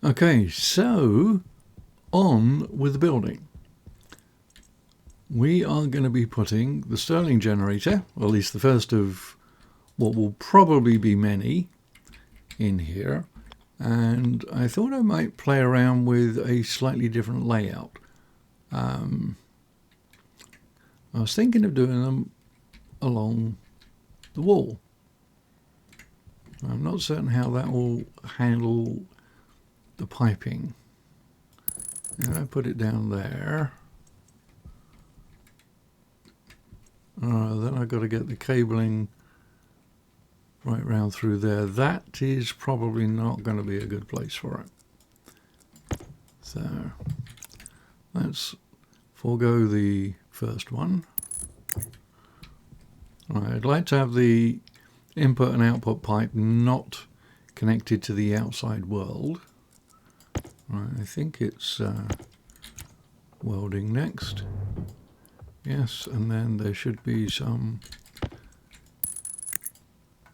Okay, so on with the building. We are going to be putting the Stirling generator, or at least the first of what will probably be many, in here. And I thought I might play around with a slightly different layout. I was thinking of doing them along the wall. I'm not certain how that will handle the piping. And I put it down there. Then I've got to get the cabling right round through there. That is probably not going to be a good place for it. So let's forego the first one. Right, I'd like to have the input and output pipe not connected to the outside world. Right, I think it's welding next. Yes, and then there should be some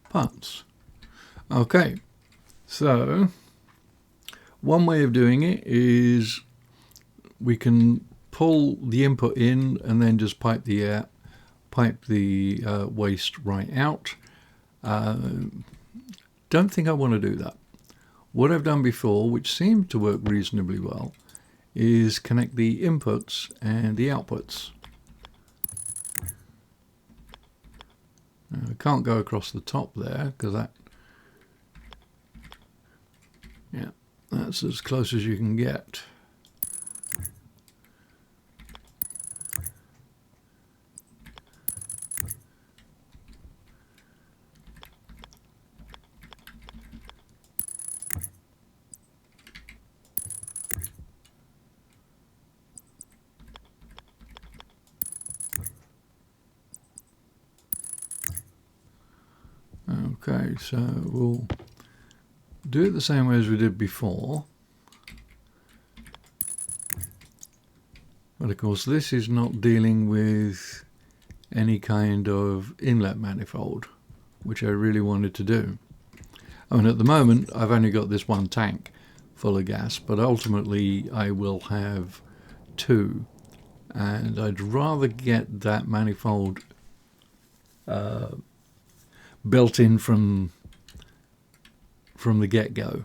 parts. Okay, so one way of doing it is we can pull the input in and then just pipe the waste right out. Don't think I want to do that. What I've done before, which seemed to work reasonably well, is connect the inputs and the outputs. Now, I can't go across the top there because that's as close as you can get. Okay, so we'll do it the same way as we did before. But of course this is not dealing with any kind of inlet manifold, which I really wanted to do. I mean, at the moment I've only got this one tank full of gas, but ultimately I will have two, and I'd rather get that manifold built in from the get-go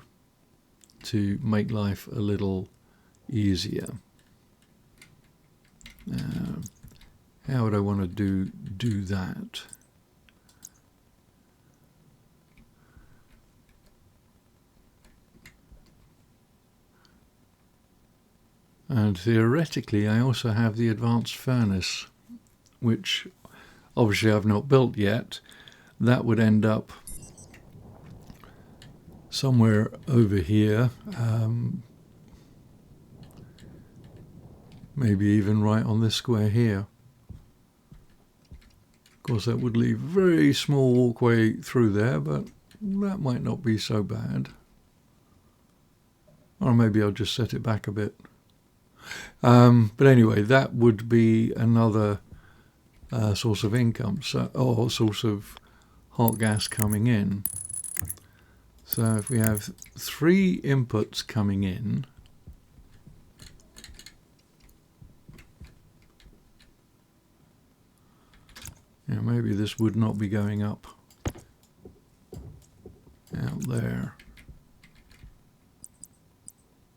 to make life a little easier. How would I want to do that? And theoretically I also have the advanced furnace, which obviously I've not built yet. That would end up somewhere over here, maybe even right on this square here. Of course that would leave a very small walkway through there, but that might not be so bad. Or maybe I'll just set it back a bit. But anyway, that would be another source of income, or source of hot gas coming in. So if we have 3 inputs coming in, maybe this would not be going up out there.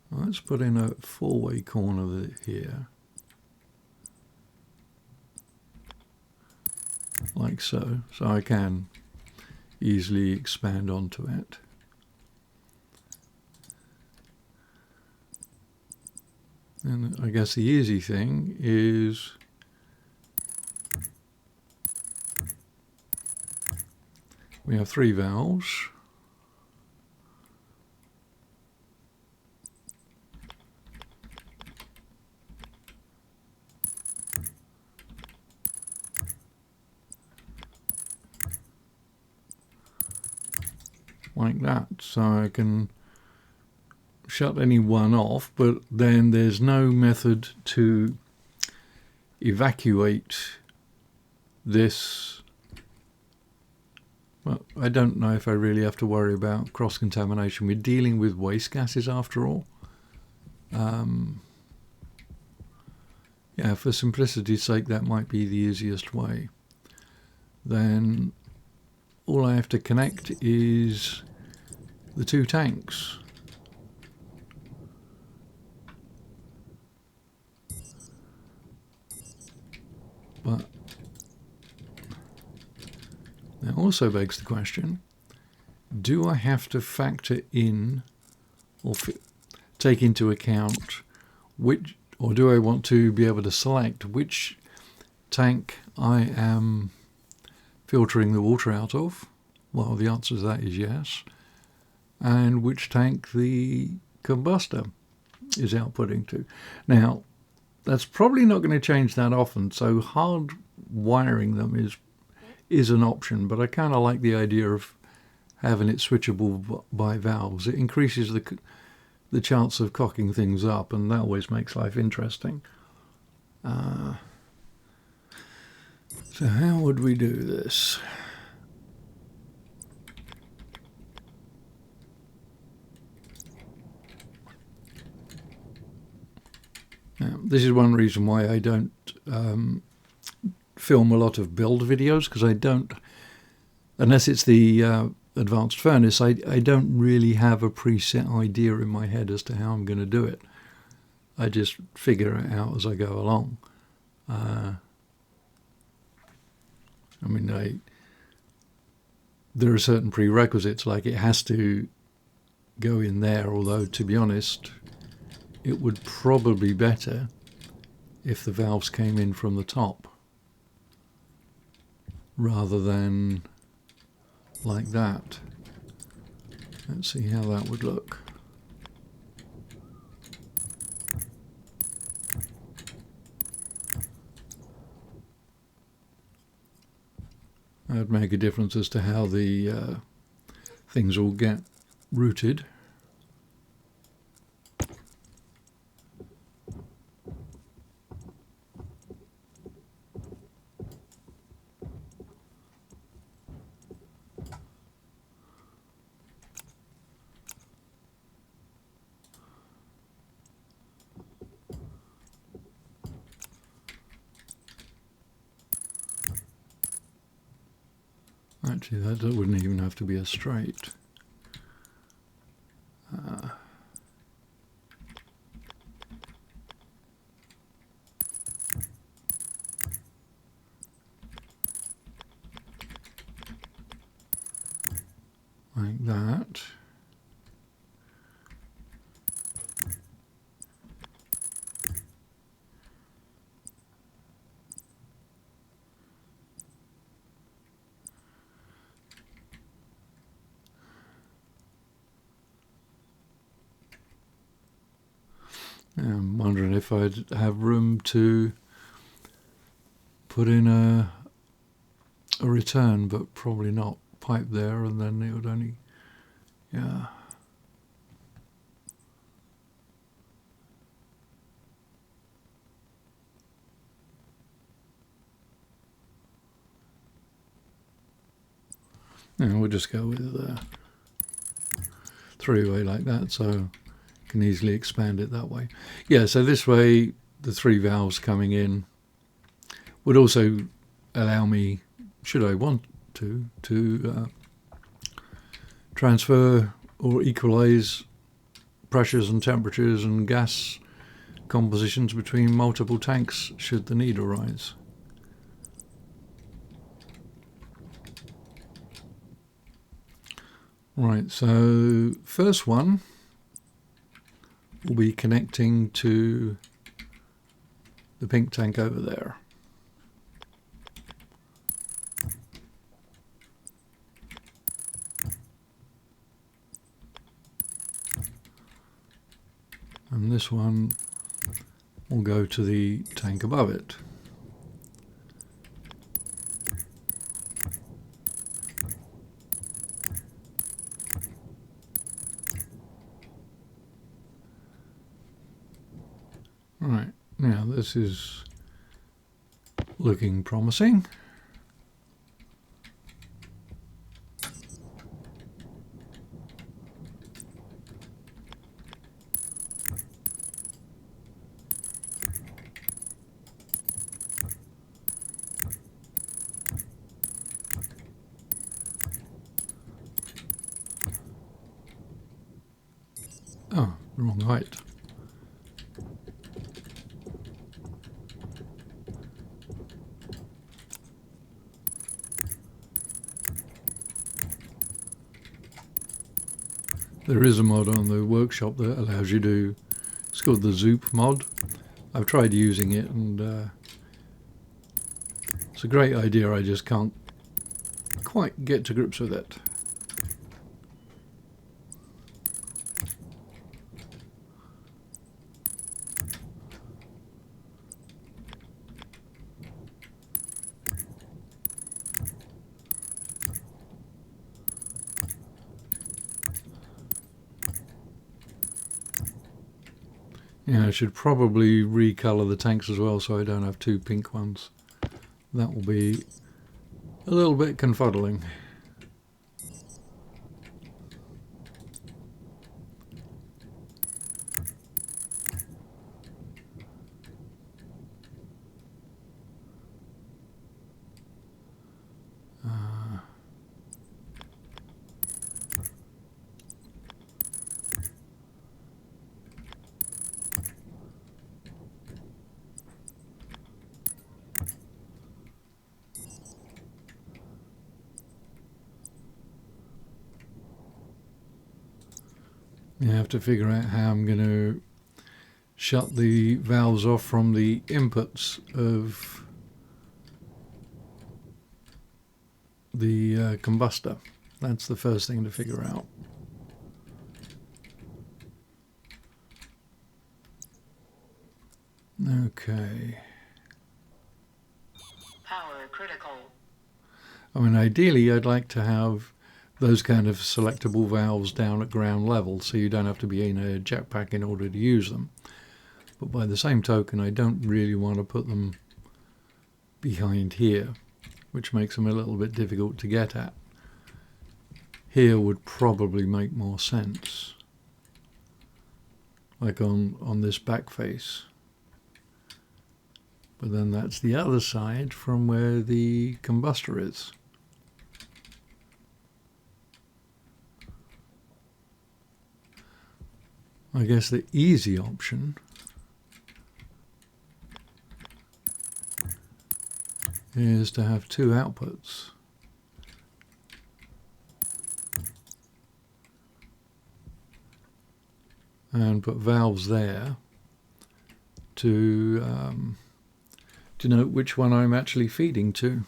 Well, let's put in a 4-way corner here, like so I can easily expand onto it. And I guess the easy thing is we have 3 valves. Like that, so I can shut any one off, but then there's no method to evacuate this Well, I don't know if I really have to worry about cross-contamination. We're dealing with waste gases after all. Yeah, for simplicity's sake, that might be the easiest way. Then all I have to connect is the two tanks. But that also begs the question, do I have to factor in or take into account which, or do I want to be able to select which tank I am filtering the water out of? Well, the answer to that is yes. And which tank the combustor is outputting to. Now, that's probably not going to change that often, so hard wiring them is an option, but I kind of like the idea of having it switchable by valves. It increases the chance of cocking things up, and that always makes life interesting. So how would we do this? Now, this is one reason why I don't film a lot of build videos, because I don't, unless it's the advanced furnace, I don't really have a preset idea in my head as to how I'm going to do it. I just figure it out as I go along. I mean, there are certain prerequisites, like it has to go in there, although to be honest, it would probably be better if the valves came in from the top rather than like that. Let's see how that would look. That would make a difference as to how the things all get routed. Actually, that wouldn't even have to be a straight. Like that. I'm wondering if I'd have room to put in a return, but probably not. Pipe there, and then it would only, yeah. Yeah, we'll just go with three-way like that, so can easily expand it that way. Yeah, so this way the three valves coming in would also allow me, should I want to transfer or equalize pressures and temperatures and gas compositions between multiple tanks should the need arise. Right, so first one will be connecting to the pink tank over there. And this one will go to the tank above it. Right, now this is looking promising. Oh, wrong height. There is a mod on the workshop that allows you to, it's called the Zoop mod. I've tried using it and it's a great idea, I just can't quite get to grips with it. Yeah, I should probably recolour the tanks as well so I don't have two pink ones. That will be a little bit confuddling. You have to figure out how I'm going to shut the valves off from the inputs of the combustor. That's the first thing to figure out. Okay. Power critical. I mean, ideally I'd like to have those kind of selectable valves down at ground level so you don't have to be in a jetpack in order to use them. But by the same token, I don't really want to put them behind here, which makes them a little bit difficult to get at. Here would probably make more sense, like on this back face. But then that's the other side from where the combustor is. I guess the easy option is to have two outputs. And put valves there to denote which one I'm actually feeding to.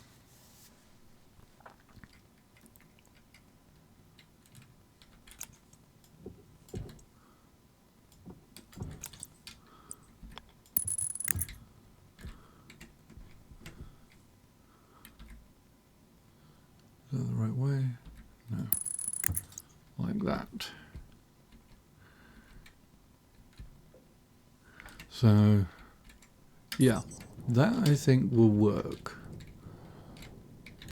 Is that the right way? No. Like that. So, yeah, that I think will work.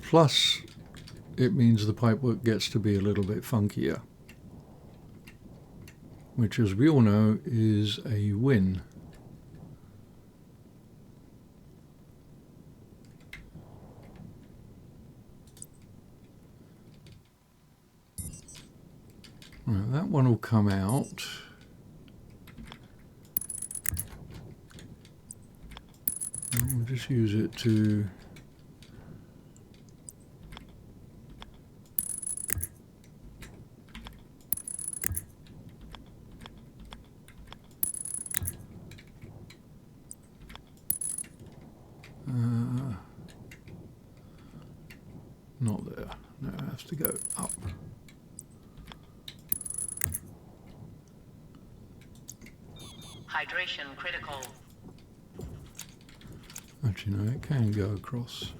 Plus, it means the pipework gets to be a little bit funkier, which, as we all know, is a win. Right, that one will come out. We'll just use it to not there. No, it has to go up. Hydration critical. Actually, no, it can go across.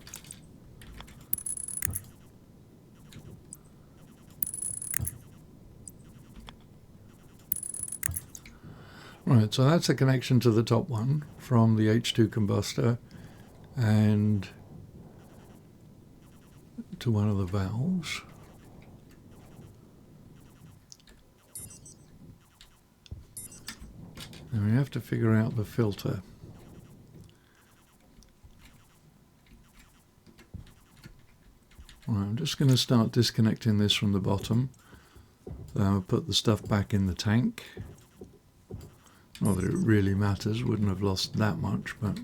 Right, so that's a connection to the top one from the H2 combustor and to one of the valves. And we have to figure out the filter. Right, I'm just going to start disconnecting this from the bottom. Then I'll put the stuff back in the tank. Not that it really matters, wouldn't have lost that much, but...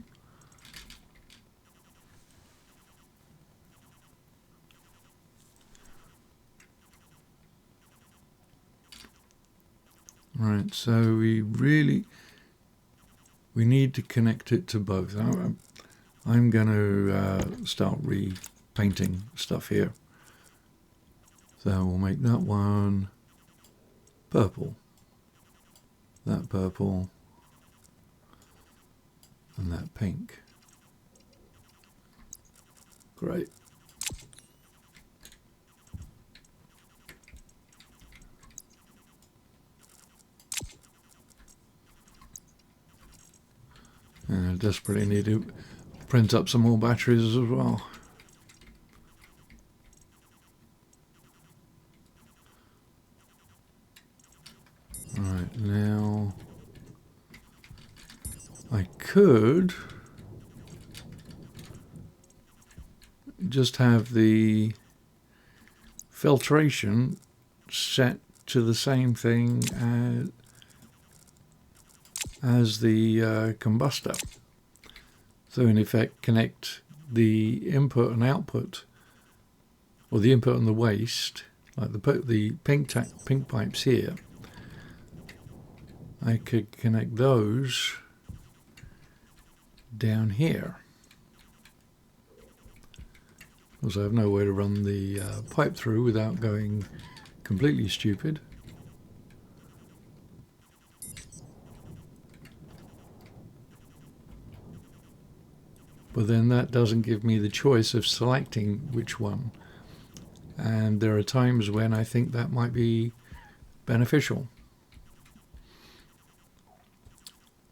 Right, so we need to connect it to both. I'm going to start repainting stuff here. So we'll make that one purple, that purple, and that pink. Great. And I desperately need to print up some more batteries as well. Right, now I could just have the filtration set to the same thing as the combustor. So in effect connect the input and output, or the input and the waste, like the pink pipes here. I could connect those down here. Because I have no way to run the pipe through without going completely stupid. But then that doesn't give me the choice of selecting which one. And there are times when I think that might be beneficial.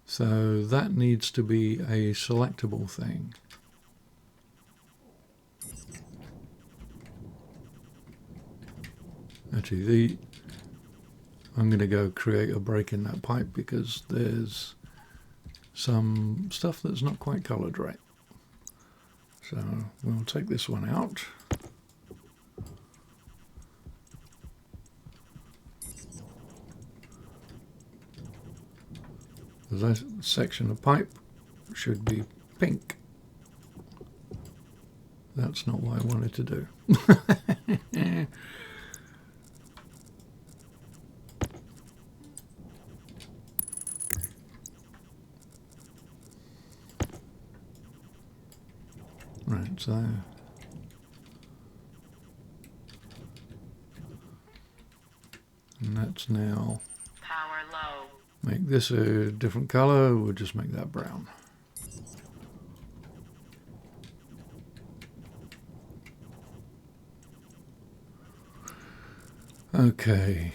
So that needs to be a selectable thing. Actually, I'm going to go create a break in that pipe because there's some stuff that's not quite coloured right. So we'll take this one out. That section of pipe should be pink. That's not what I wanted to do. Right, so and that's now Power low. make this a different color. We'll just make that brown. Okay.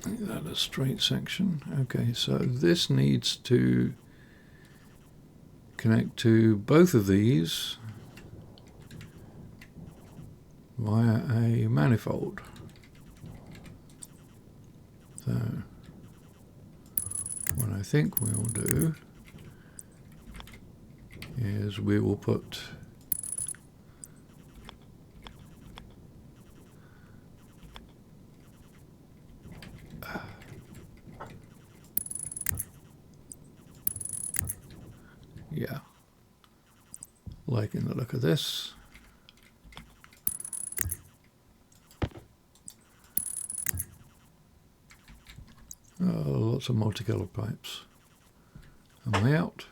Make that a straight section. Okay, so this needs to connect to both of these via a manifold. So what I think we'll do is we will put yeah, liking the look of this. Oh, lots of multicolored pipes. Am I out?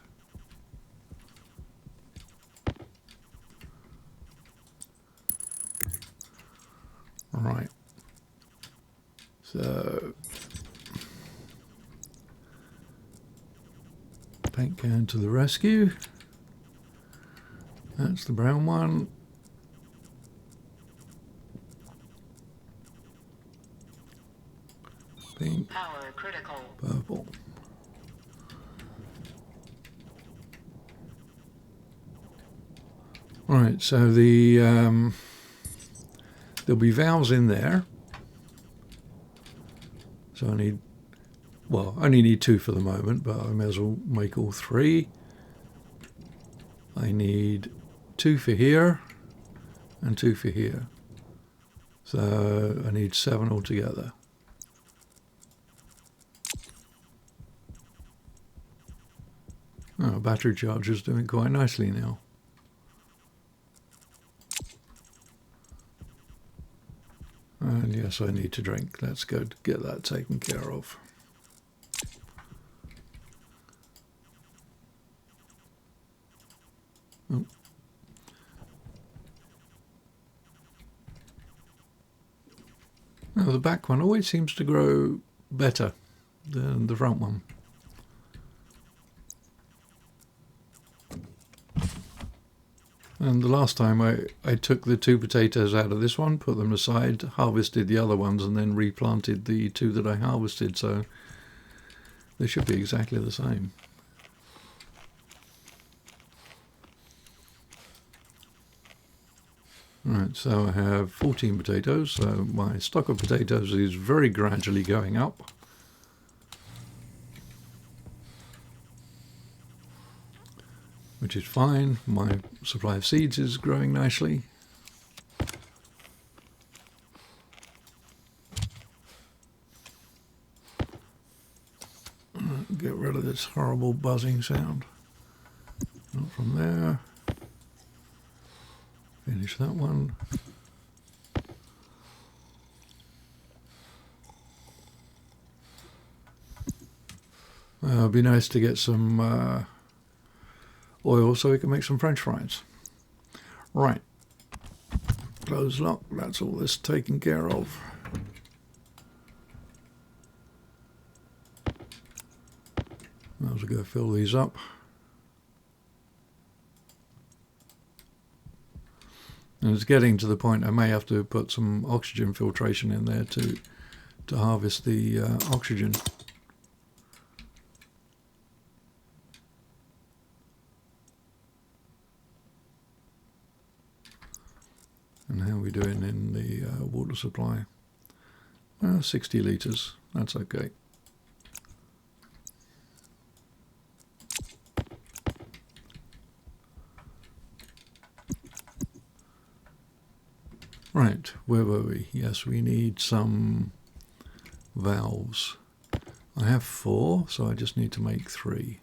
Right. So paint can to the rescue. That's the brown one. Pink. Power critical. Purple. Right, so the There'll be valves in there. So I need, well, I only need 2 for the moment, but I may as well make all 3. I need 2 for here and 2 for here. So I need 7 altogether. Oh, battery charger's doing quite nicely now. And yes, I need to drink. Let's go get that taken care of. Oh. Now, the back one always seems to grow better than the front one. And the last time I took the 2 potatoes out of this one, put them aside, harvested the other ones, and then replanted the 2 that I harvested, so they should be exactly the same. Right, so I have 14 potatoes, so my stock of potatoes is very gradually going up. Which is fine. My supply of seeds is growing nicely. Get rid of this horrible buzzing sound. Not from there. Finish that one. It'd be nice to get some oil so we can make some French fries. Right. Close lock. That's all this taken care of. Might as well go fill these up. And it's getting to the point I may have to put some oxygen filtration in there to harvest the oxygen. And how are we doing in the water supply? 60 litres, that's okay. Right, where were we? Yes, we need some valves. I have 4, so I just need to make 3.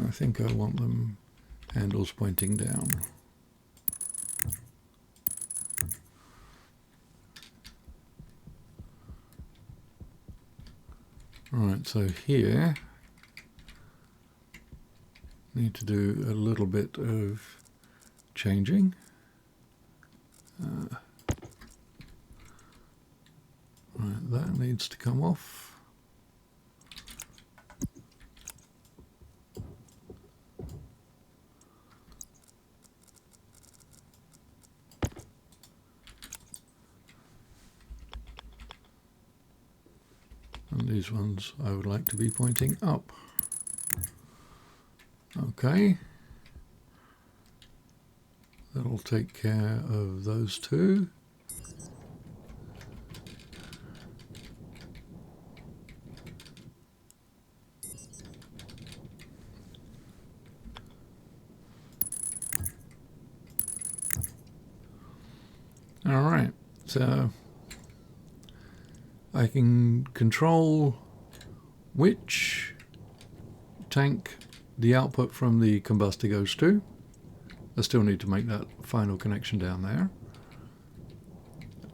I think I want them handles pointing down. Right, so here need to do a little bit of changing. Right, that needs to come off. And these ones I would like to be pointing up. Okay. That'll take care of those 2. All right, so I can control which tank the output from the combustor goes to. I still need to make that final connection down there.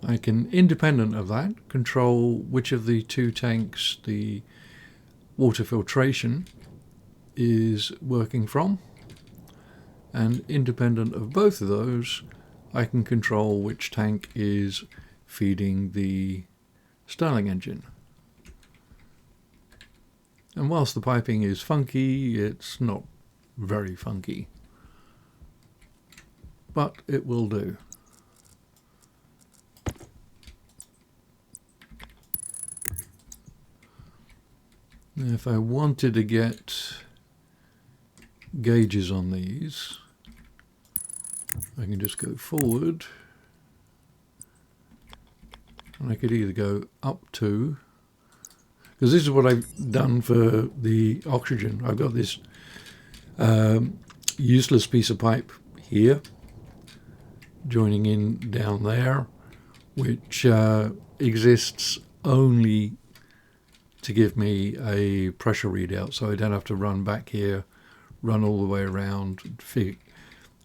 I can, independent of that, control which of the 2 tanks the water filtration is working from. and independent of both of those, I can control which tank is feeding the Stirling engine. And whilst the piping is funky, it's not very funky, but it will do. Now, if I wanted to get gauges on these, I can just go forward, and I could either go up to, because this is what I've done for the oxygen. I've got this useless piece of pipe here joining in down there, which exists only to give me a pressure readout, so I don't have to run back here, run all the way around,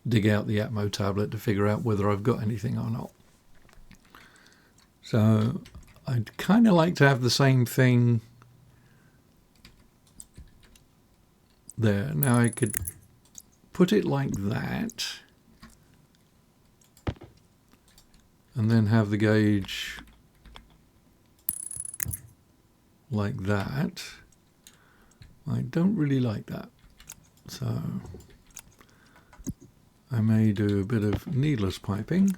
dig out the Atmo tablet to figure out whether I've got anything or not. So I'd kind of like to have the same thing there. Now I could put it like that and then have the gauge like that. I don't really like that, so I may do a bit of needless piping,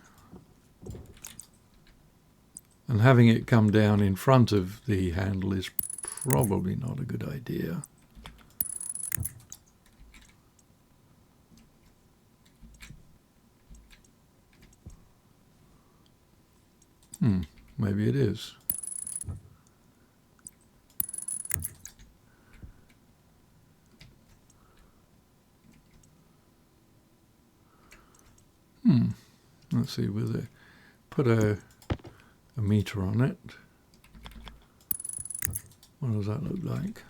and having it come down in front of the handle is probably not a good idea. Maybe it is. Let's see, with it, put a meter on it. What does that look like?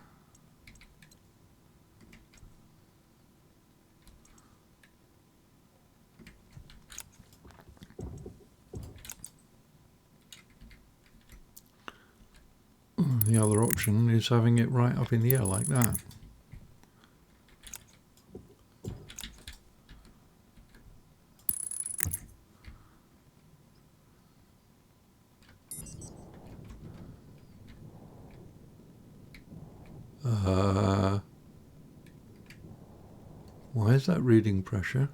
The other option is having it right up in the air like that. Why is that reading pressure?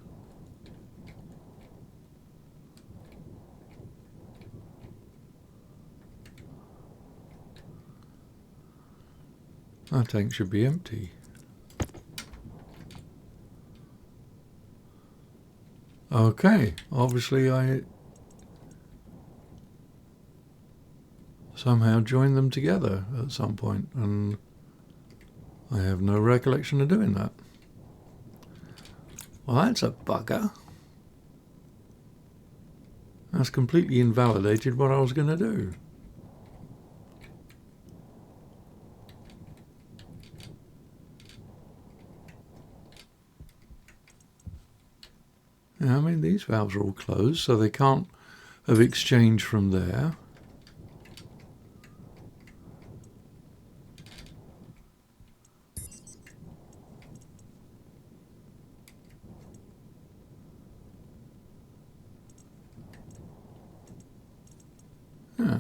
That tank should be empty. Okay, obviously I somehow joined them together at some point, and I have no recollection of doing that. Well, that's a bugger. That's completely invalidated what I was going to do. I mean, these valves are all closed, so they can't have exchanged from there. Yeah.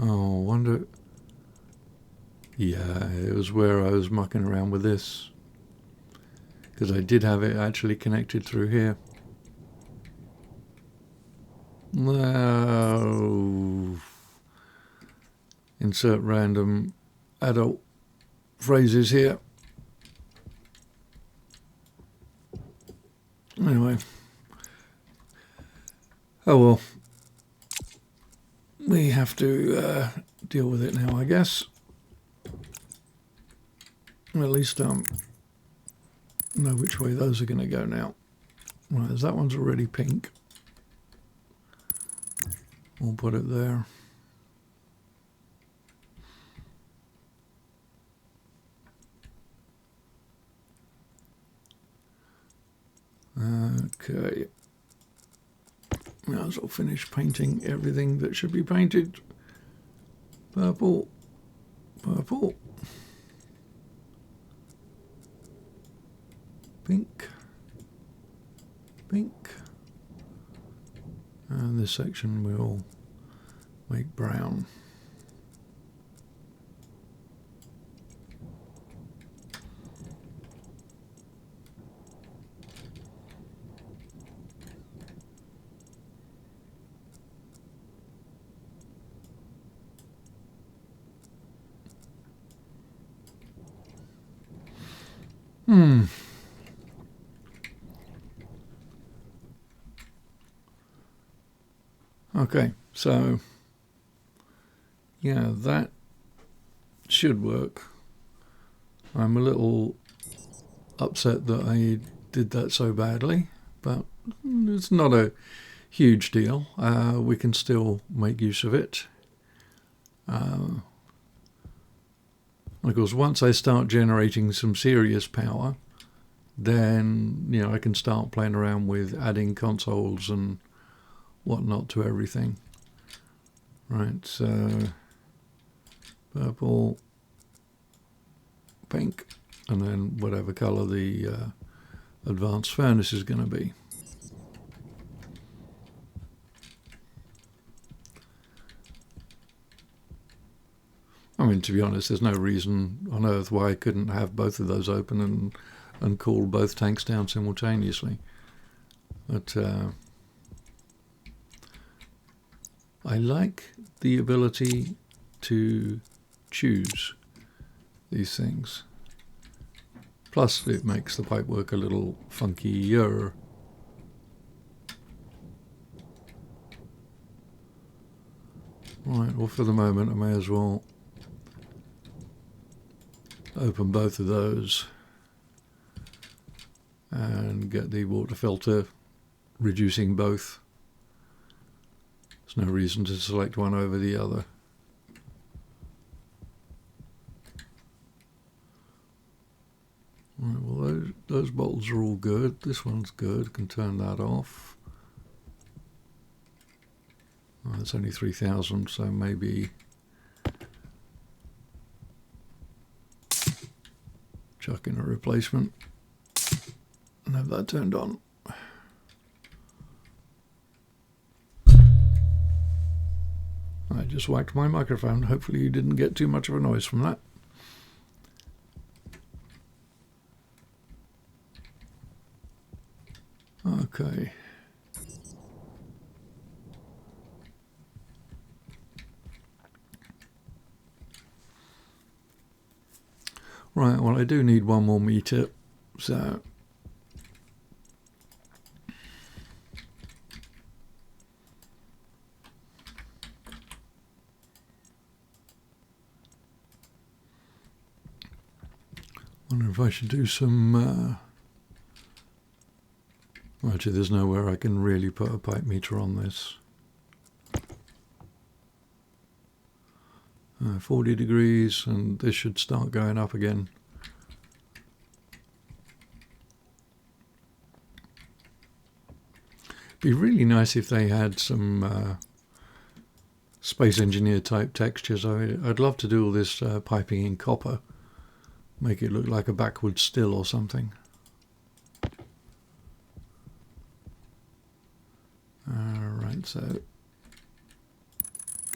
Oh, I wonder... Yeah, it was where I was mucking around with this, because I did have it actually connected through here. No. Insert random adult phrases here. Anyway. Oh well. We have to deal with it now, I guess. At least know which way those are going to go now. Right, that one's already pink. We'll put it there. Okay. Might as well finish painting everything that should be painted purple. purple, pink, pink, and this section we'll make brown. Okay, so yeah, that should work. I'm a little upset that I did that so badly, but it's not a huge deal. We can still make use of it. Of course, once I start generating some serious power, then I can start playing around with adding consoles and whatnot to everything. Right, so purple, pink, and then whatever colour the advanced furnace is going to be. I mean, to be honest, there's no reason on earth why I couldn't have both of those open and cool both tanks down simultaneously. But I like the ability to choose these things. Plus, it makes the pipework a little funkier. Right, well, for the moment, I may as well open both of those and get the water filter reducing both. There's no reason to select one over the other. Right, well, those bottles are all good. This one's good. Can turn that off. Oh, it's only 3,000, so maybe chuck in a replacement and have that turned on. I just whacked my microphone. Hopefully you didn't get too much of a noise from that. Okay. Right, well, I do need one more meter, so wonder if I should do some actually, there's nowhere I can really put a pipe meter on this. 40 degrees, and this should start going up again. Be really nice if they had some Space Engineer type textures. I'd love to do all this piping in copper, make it look like a backward still or something. Alright, so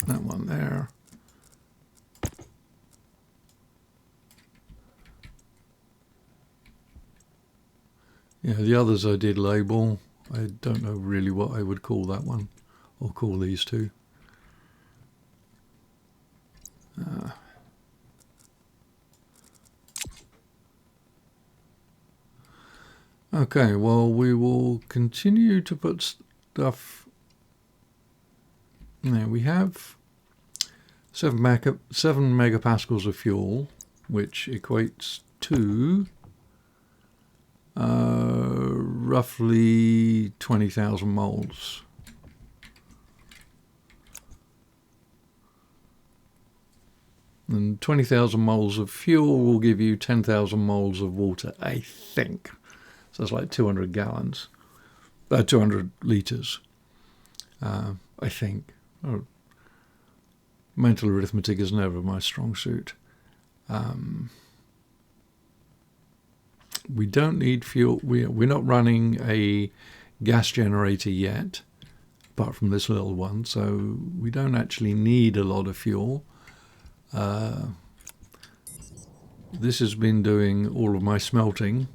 that one there. Yeah, the others I did label. I don't know really what I would call that one, or call these two. Okay, well, we will continue to put stuff. Now we have 7 megapascals of fuel, which equates to roughly 20,000 moles. And 20,000 moles of fuel will give you 10,000 moles of water, I think. So it's like 200 gallons, 200 litres, I think. Mental arithmetic is never my strong suit. We don't need fuel. We're not running a gas generator yet, apart from this little one, so we don't actually need a lot of fuel. This has been doing all of my smelting,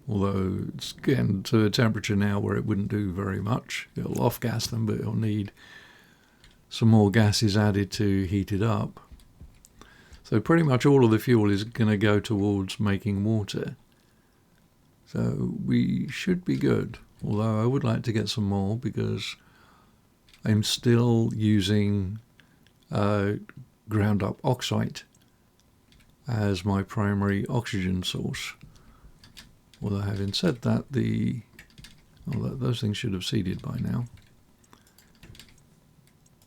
although it's getting to a temperature now where it wouldn't do very much. It'll off-gas them, but it'll need some more gases added to heat it up. So pretty much all of the fuel is going to go towards making water. So we should be good, although I would like to get some more because I'm still using ground up oxide as my primary oxygen source. Although having said that, those things should have seeded by now.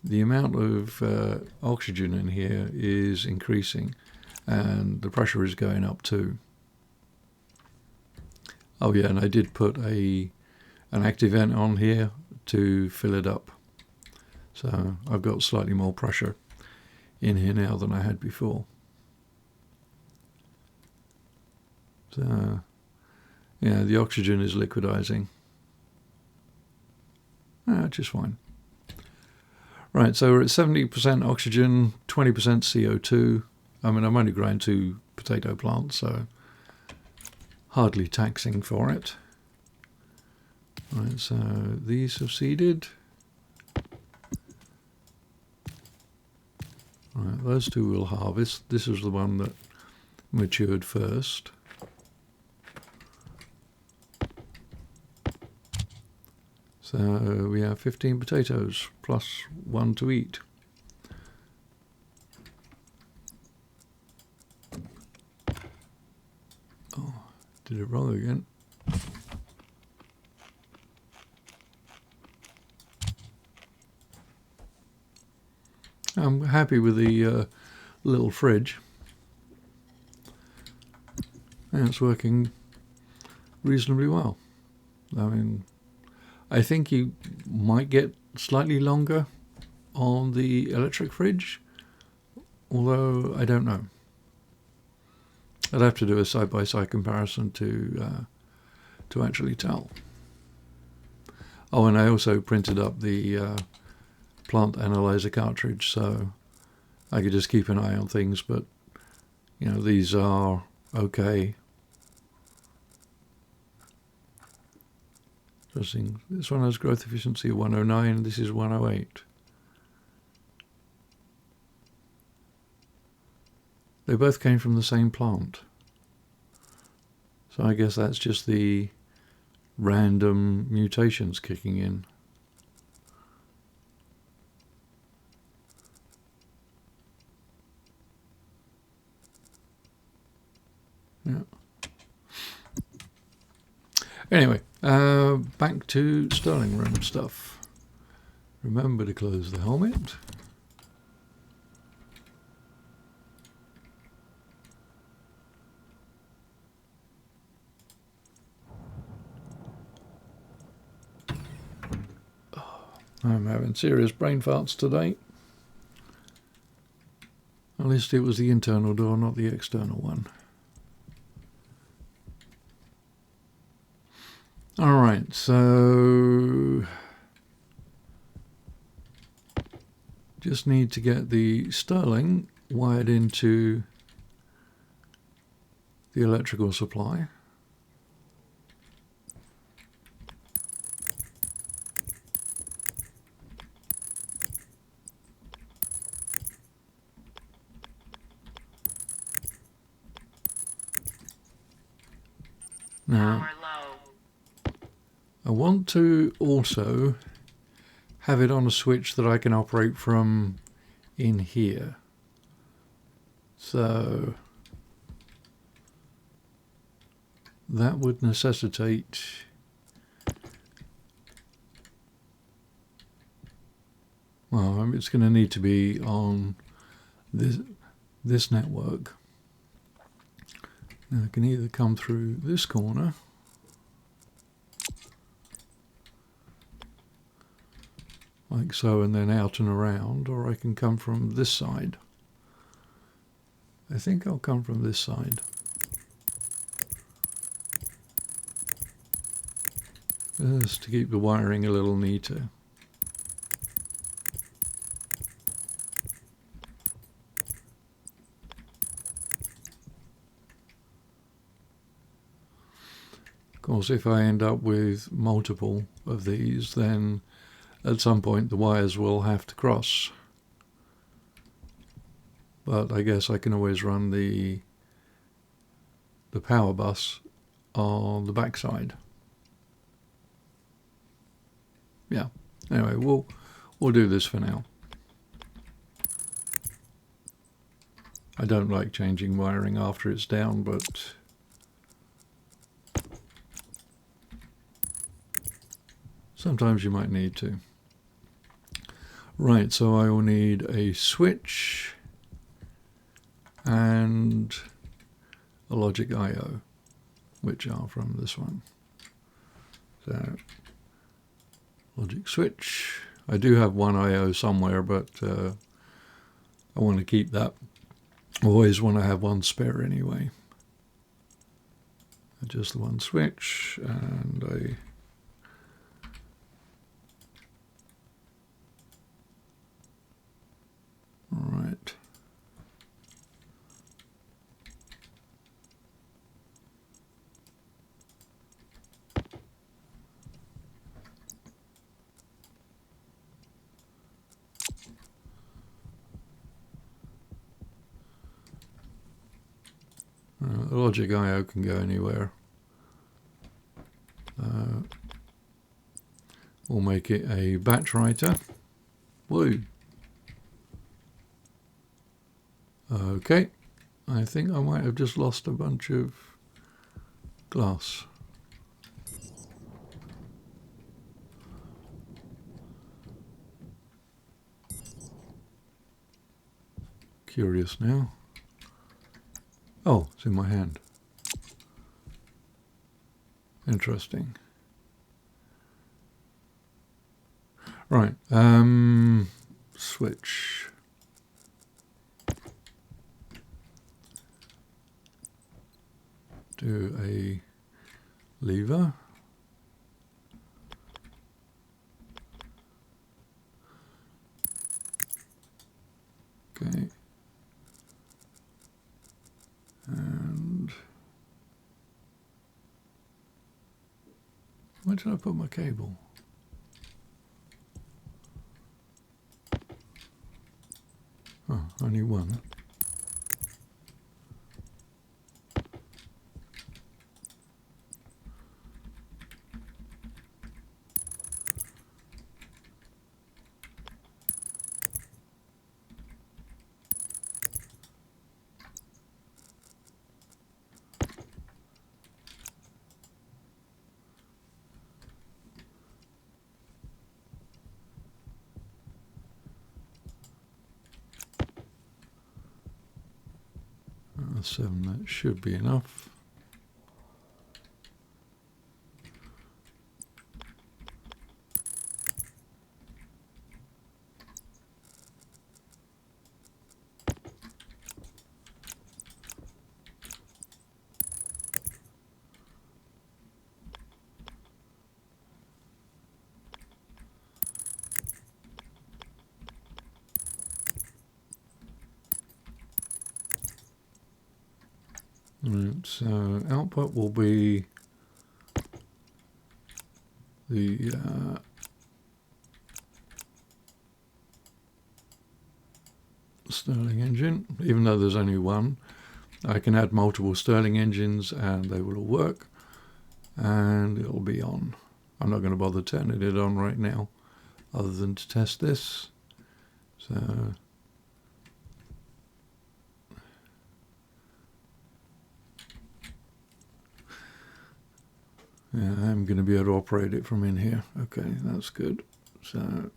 The amount of oxygen in here is increasing and the pressure is going up too. Oh yeah, and I did put an active vent on here to fill it up. So I've got slightly more pressure in here now than I had before. So yeah, the oxygen is liquidizing. Just fine. Right, so we're at 70% oxygen, 20% CO2. I mean, I'm only growing 2 potato plants, so hardly taxing for it. Right, so these have seeded. Right, those two will harvest. This is the one that matured first. So we have 15 potatoes plus 1 to eat. Oh, did it wrong again. I'm happy with the little fridge. And it's working reasonably well. I mean, I think you might get slightly longer on the electric fridge, although I don't know. I'd have to do a side-by-side comparison to actually tell. Oh, and I also printed up the plant analyzer cartridge, so I could just keep an eye on things. But you know, these are okay. Interesting. This one has growth efficiency of 109. This is 108. They both came from the same plant. So I guess that's just the random mutations kicking in. Yeah. Anyway, back to Stirling room stuff. Remember to close the helmet. I'm having serious brain farts today. At least it was the internal door, not the external one. Alright, so just need to get the Stirling wired into the electrical supply. Now, Power low. I want to also have it on a switch that I can operate from in here. So that would necessitate well, it's going to need to be on this network. Now I can either come through this corner like so and then out and around, or I can come from this side. I think I'll come from this side. Just to keep the wiring a little neater. Of course, if I end up with multiple of these, then at some point the wires will have to cross. But I guess I can always run the power bus on the back side. Yeah. Anyway, we'll do this for now. I don't like changing wiring after it's down, but sometimes you might need to. Right, so I will need a switch and a logic I/O, which are from this one. So, logic switch. I do have one I/O somewhere, but I want to keep that. I always want to have one spare anyway. Just the one switch and a right. The logic I/O can go anywhere. We'll make it a batch writer. Woo! Okay, I think I might have just lost a bunch of glass. Curious now. Oh, it's in my hand. Interesting. Right, switch. Do a lever. Okay. And where did I put my cable? Oh, only one. Seven, that should be enough. Right, so output will be the Stirling engine. Even though there's only one, I can add multiple Stirling engines and they will all work, and it'll be on. I'm not going to bother turning it on right now other than to test this. So yeah, I'm going to be able to operate it from in here. Okay, that's good. So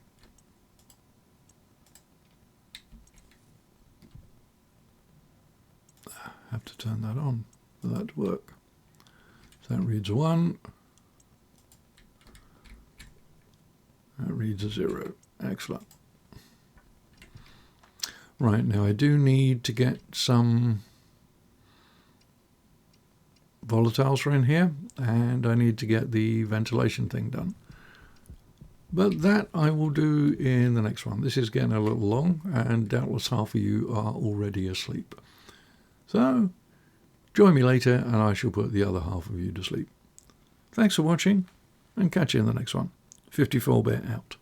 I have to turn that on for that to work. So that reads 1. That reads a 0. Excellent. Right, now I do need to get some volatiles for in here, and I need to get the ventilation thing done. But that I will do in the next one. This is getting a little long, and doubtless half of you are already asleep. So, join me later, and I shall put the other half of you to sleep. Thanks for watching, and catch you in the next one. 54-bit out.